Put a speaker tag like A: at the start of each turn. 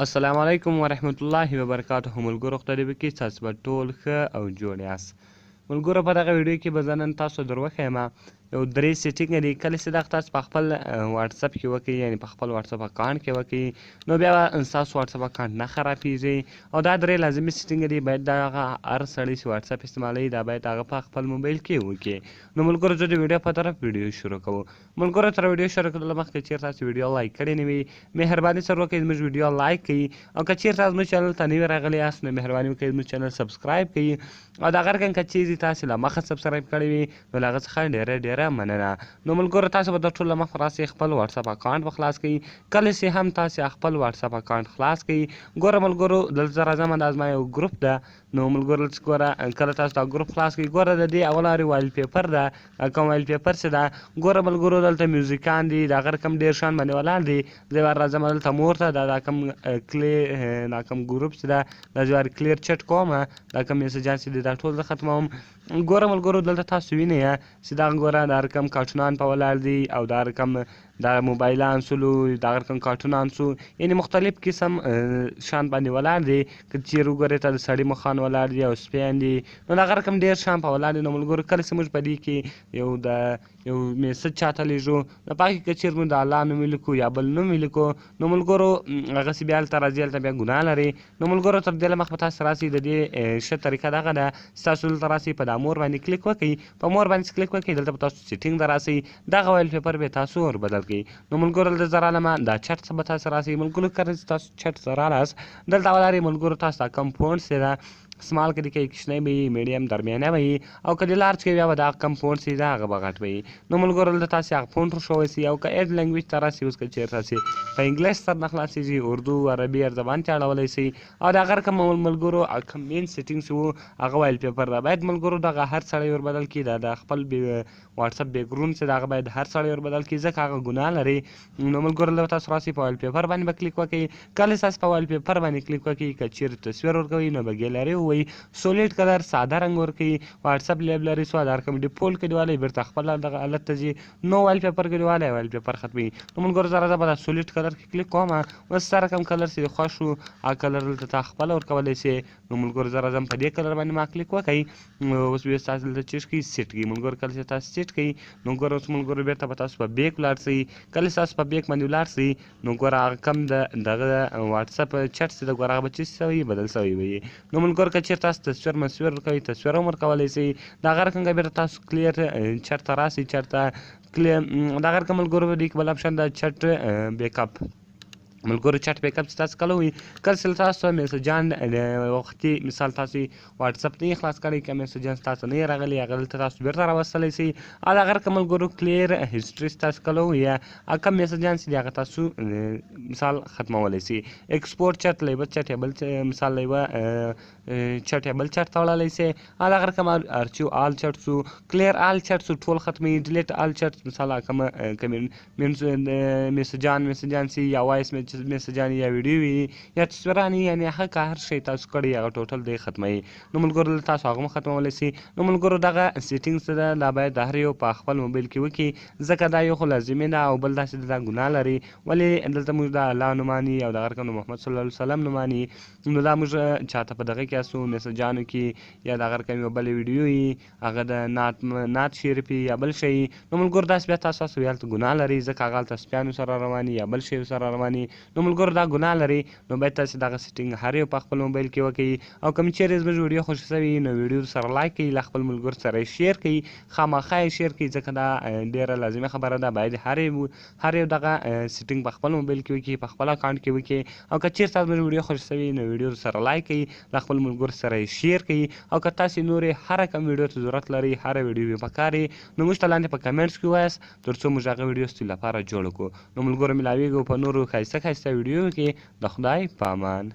A: السلام علیکم ورحمت الله وبرکاته. ملګرو خدای دې وکړي تاسو به ټول ښه او جوړ یاست. ملګرو په دغه ویډیو کې به زه نن تاسو در وښیم یو درې سیټینګ دي. کله چې دغه تاسو په خپل واتساپ کې وکړئ، یعنې په خپل واتساپ اکاونټ کې وکړئ، نو بیا ستاسو واتساپ اکاونټ نه خرابېږي. او دا درې لازمي سیټینګ دي، باید دغه هر سړی چې واتساپ استعمالوي دا باید هغه په خپل موبایل کې وکړي. نو ملګرو زه د ویډیو په طرف ویډیو شروع کوو. ملګرو تر ویډیو شروع کېدلو مخکې چېرته تاسو ویډیو لایک کړې نه وي، مهرباني سره وکړئ زموږ ویډیو لایک کړئ. او که چېرته زموږ چینل ته نوي راغلي یاست نو مهرباني وکړئ زموږ چینل سبسکرایب کړئ. او د هغه رقم که چیز تاسې له مخه سبسکرایب کړی وي نو له هغه څخه ډېره مننه. نو ملګرو تاسو به د ټولو له مخه راسئ خپل واتساپ اکاونټ به خلاص کړئ. کله چې هم تاسې خپل واتساپ اکاونټ خلاص کړئ، ګوره ملګرو دلته راځم، دا زما یو ګروپ ده. نو ملګرو ګوره کله تاسو دا ګروپ خلاص کړئ، ګوره د دې اوله هرې وایل پیپر ده، کوم وایل پیپر چې ده ګوره ملګرو دلته میوزیکان دي، د هغه رقم ډېر شیان باندې ولاړ دي. زه ور راځم دلته مور ته، دا کوم دا کوم ګروپ چې ده دا زه کلیر چټ کوم، دا کوم میسجان چې دي دا ټول زه ختموم. ګوره ملګرو دلته تاسو وینئ چې دا ګوره دا رقم کارټونان په ولاړ دي، او دا رقم دا موبایلان سولو، دا رقم کارټونان سو، یعنې مختلف قسم شیان باندې ولاړ دي. که چیرې وګورئ ته د سړي مخان ولاړ دي او سپیان دي، نو دغه رقم ډېر شیان په ولاړ دي. نو ملګرو کله چې موږ په دې کې یو میسج چاته لیږو، نو په هغې کې که چیرې موږ د الله نوم ولیکو یا بل نوم ولیکو، نو ملګرو هغسې بیا هلته راځي، هلته بیا ګناه لري. نو ملګرو تر دې له مخکې به تاسو راسئ، د دې ښه طریقه دغه ده چې تاسو دلته راسئ، په دا مور باندې کلیک وکړئ. په مور باندې چې کلیک وکړئ دلته به تاسو سیټینګ ته راسئ، دغه وایل پیپر به تاسو ور بدل کړئ. نو ملګرو دلته زه رالمه، دا چټ څخه به تاسو راسئ. ملګرو کله چې تاسو چټ ته رالاست، دلته ولرئ ملګرو تاسو دا کوم فونټ چې ده سمال که دې کوي، کوچنی به وي، میډیم درمیانه به وي، او که دې لارج کوي بیا به دا کوم فونټ چې ده هغه به غټ به وي. نو ملګرو دلته تاسې هغه فونټ ورښوی سئ. او که ایډ لینګویج ته راسئ، اوس که چېرته تاسې په انګلیش سره نه خلاصېږي، اردو، عربي هر زبان کې اړولی سئ. او د هغه رقم ملګرو کوم مین سیټینګ چې و هغه وایل پیپر ده، باید ملګرو دغه هر سړی ور بدل کړي. دا د خپل واتساپ بیکګراوند چې ده هغه باید هر سړی ور بدل کړي، ځکه هغه ګناه لري. نو ملګرو دلته تاسو راسئ، په وایل پیپر باندې به کلیک وکړئ. کله چې تاسو په وایل پیپر باندې کلیک وکړئ، که چیرې تصویر ورکوئ نو به ګیلري ووایي، سولیډ کلر ساده رنګ ورکړئ، واتساپ لیبلري سو ادار کوم ډیفولټ کې دیوالی بیرته خپل دغه حالت ته ځي. نو وایل پیپر کې دیوالی وایل پیپر ختموي. نو ملګرو زه راځم په دا سولیډ کلر کې کلیک کوم، اوس سره کوم کلر چې خوښ وو هغه کلر دلته تا خپله ورکولی سې. نو ملګرو زه راځم په دې کلر باندې ما کلیک وکړئ، اوس بیا تاسو دلته چیز کوئ سیټ کوئ. ملګرو کله چې تاسو سیټ کوئ نو ګوره اوس ملګرو بیرته به تاسو په بیک ولاړ سئ. کله چې تاسو په بیک باندې ولاړ سئ نو ګوره هغه کوم دغه واتساپ چټ چې ده ګوره هغه به څه سوی بدل سوی به وي. نو ملګرو که چېرته تاسو تصویر مسویر ورکوئ، تصویر هم ورکولی سئ. د هغه رقم بیرته تاسو کلیر چټ ته راسئ، چټ ته د هغه رقم ملګرو په دې کې بل اپشن ده چټ بیک اپ. ملګرو چټ بیک اپ چې تاسو کله وي، کله چې تاسو میسجان وختي مثال تاسو واتساپ نه خلاص کړئ، که میسجان تاسو نه راغلي هغه دلته تاسو بیرته راوستلی سئ. او د هغه رقم ملګرو کلیر هسټري چې تاسو کله وي هغه کوم میسجان چې دي هغه تاسو مثال ختمولی سئ. ایکسپورټ چټ لیبل چټ یا بل مثال لیبل چټ یا بل چټ ته وړلی سئ. او د هغه رقم ارچیو آل چټ سو، کلیر آل چټ سو، ټول ختموي. ډیلیټ آل چټ مثال کوم میسجان سي یا وایس میسجان یا ویډیو وي یا تصویران یعنې هغه که هر شی تاسو کړی هغه ټوټل دی ختموي. نو ملګرو دلته تاسو هغه هم ختمولی سئ. نو ملګرو دغه سیټینګ څه ده دا باید د هر یو په خپل موبایل کې وکړي، ځکه دا یو خو لازمي ده او بل داسې دا ګناه لري. ولې دلته موږ د الله نوماني او د هغه رقم د محمد صلی الله علیه وسلم نوماني، نو دا موږ چاته په دغه کې اسو میسجانو کې یا د هغه رقم یو بلې ویډیو وي هغه د نعت شریف یا بل شی، نو ملګرو داسې بیا تاسو هلته ګناه لري، ځکه هغه هلته سپیانو سره رواني یا بل شی سره رواني. نو ملګرو دا ګناه لري. نو باید تاسې دغه سیټینګ هر یو په خپل موبایل کې وکړئ. او کوم چیرې زموږ ویډیو خوښه سوي نو ویډیو سره لایک کړئ، له خپل ملګرو سره یې شیر کړئ، خامخا یې شیر کړئ، ځکه دا ډېره لازمي خبره ده. باید هر یو دغه سیټینګ په خپل موبایل کې وکړئ، په خپل اکاونټ کې وکړئ. او که چیرته زموږ ویډیو خوښه سوي نو ویډیو سره لایک کړئ، له خپل ملګرو سره یې شیر کړئ. او که تاسې نورې هره کوم ویډیو ته ضرورت لرئ، هره ویډیو یې پکار نو موږ ته لاندې په کمنټس کې ووایاست، تر څو موږ هغه ویډیو ستاسو لپاره جوړه کړو. نو ملګرو ملاویږو په نورو ښایسته ښایسته ویډیو کې. د خدای په امان.